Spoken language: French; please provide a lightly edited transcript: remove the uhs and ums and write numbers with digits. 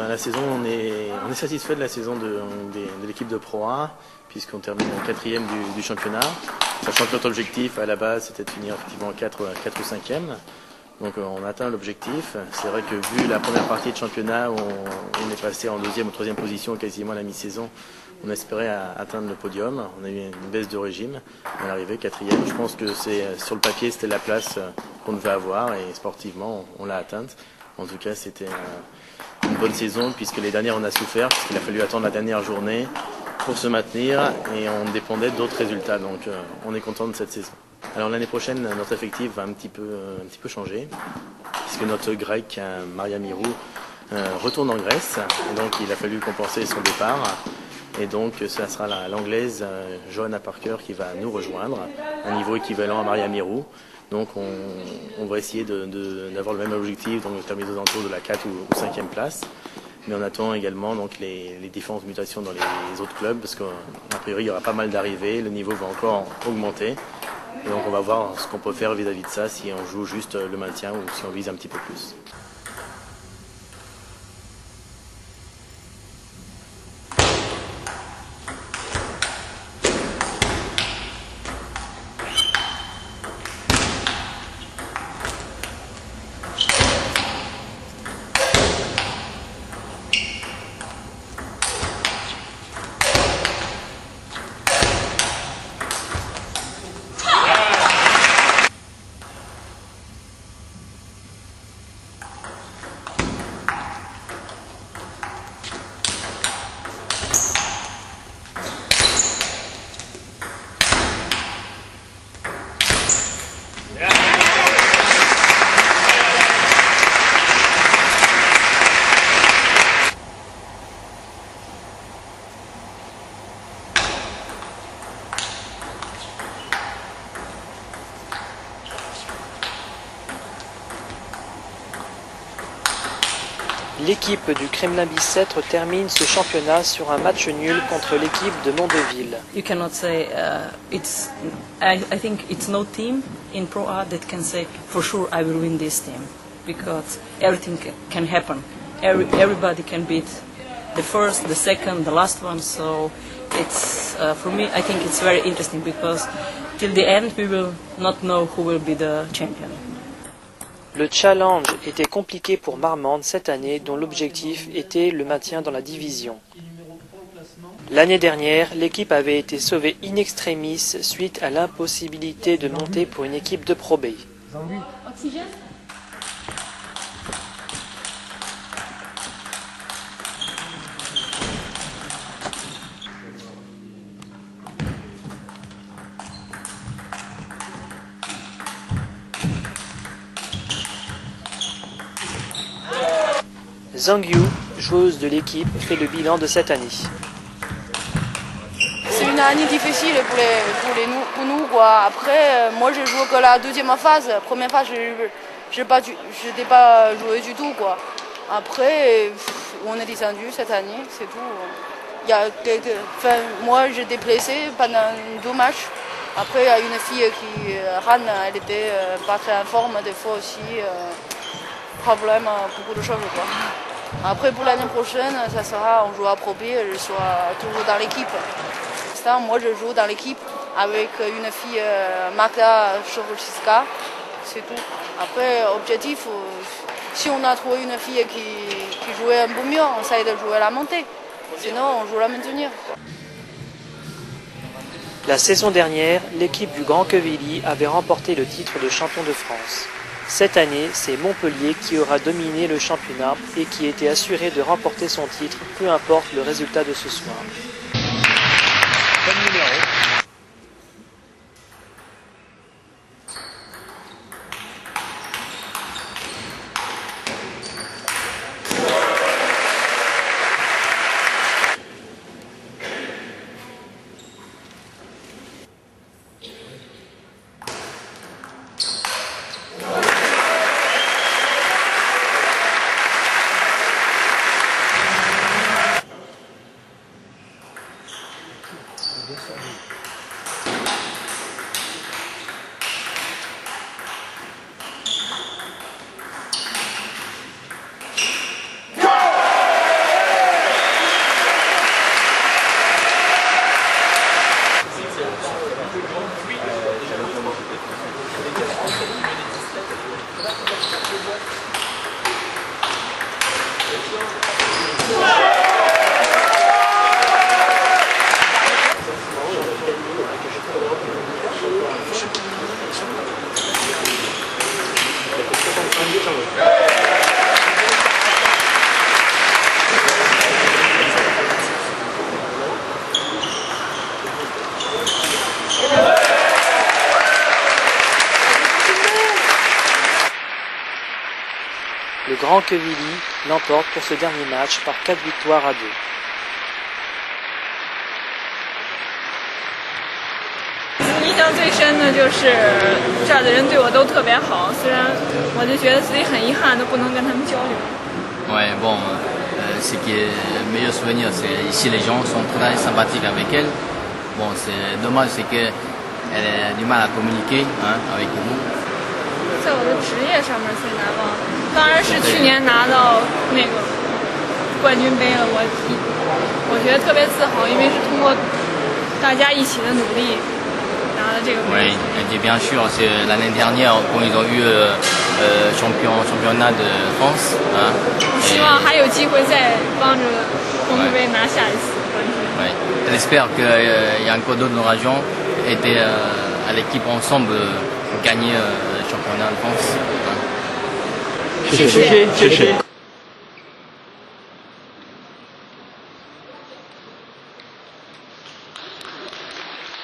La saison, on est satisfait de la saison de l'équipe de Pro A, puisqu'on termine en 4e du championnat. Sachant que notre objectif à la base c'était de finir effectivement 4 ou 5e. Donc on atteint l'objectif. C'est vrai que vu la première partie de championnat où on est passé en 2e ou 3e position quasiment à la mi-saison, on espérait atteindre le podium. On a eu une baisse de régime. On est arrivé 4e. Je pense que sur le papier c'était la place qu'on devait avoir et sportivement on l'a atteinte. En tout cas c'était une bonne saison puisque les dernières on a souffert puisqu'il a fallu attendre la dernière journée pour se maintenir et on dépendait d'autres résultats. Donc on est content de cette saison. Alors l'année prochaine, notre effectif va un petit peu changer puisque notre grec, Maria Mirou, retourne en Grèce et donc il a fallu compenser son départ. Et donc ça sera l'anglaise Johanna Parker qui va nous rejoindre, à un niveau équivalent à Maria Mirou. Donc on va essayer d'avoir le même objectif, donc de terminer aux alentours de la 4 ou 5e place. Mais on attend également donc, les différentes mutations dans les autres clubs, parce qu'a priori il y aura pas mal d'arrivées, le niveau va encore augmenter. Et donc on va voir ce qu'on peut faire vis-à-vis de ça, si on joue juste le maintien ou si on vise un petit peu plus. L'équipe du Kremlin-Bicêtre termine ce championnat sur un match nul contre l'équipe de Mondeville. You cannot say I think it's no team in Pro A that can say for sure I will win this team because everything can happen. Everybody can beat the first, the second, the last one. So it's for me I think it's very interesting because till the end we will not know who will be the champion. Le challenge était compliqué pour Marmande cette année, dont l'objectif était le maintien dans la division. L'année dernière, l'équipe avait été sauvée in extremis suite à l'impossibilité de monter pour une équipe de Pro B. Zhang Yu, joueuse de l'équipe, fait le bilan de cette année. C'est une année difficile pour nous quoi. Après, moi j'ai joué que la deuxième phase. Première phase, je n'étais pas joué du tout quoi. Après, on est descendu cette année, c'est tout. Il y a moi j'étais blessée pendant 2 matchs. Après, il y a une fille qui, Han, elle était pas très en forme, des fois aussi. Problème, beaucoup de choses quoi. Après pour l'année prochaine, ça sera on joue à Pro B, je serai toujours dans l'équipe. Moi je joue dans l'équipe avec une fille Magda Chorowska, c'est tout. Après objectif, si on a trouvé une fille qui jouait un peu mieux, on essaie de jouer la montée. Sinon on joue la maintenir. La saison dernière, l'équipe du Grand Quevilly avait remporté le titre de champion de France. Cette année, c'est Montpellier qui aura dominé le championnat et qui était assuré de remporter son titre, peu importe le résultat de ce soir. Branquevilly l'emporte pour ce dernier match par 4 victoires à 2.印象最深的就是这儿的人对我都特别好，虽然我就觉得自己很遗憾都不能跟他们交流。Ouais, bon, ce qui est le meilleur souvenir, c'est ici les gens sont très sympathiques avec elle. Bon, c'est dommage, c'est qu'elle a du mal à communiquer avec nous. 在我的职业上面最难忘，当然是去年拿到那个冠军杯了，我觉得特别自豪，因为是通过大家一起的努力拿的这个杯。Oui, et bien sûr, c'est l'année dernière quand ils ont eu championnat de France. 我希望还有机会再帮着红队杯拿下一次冠军。Oui, elle espère qu'il y a encore d'autres régions étaient à l'équipe ensemble gagner le championnat de France. 谢谢。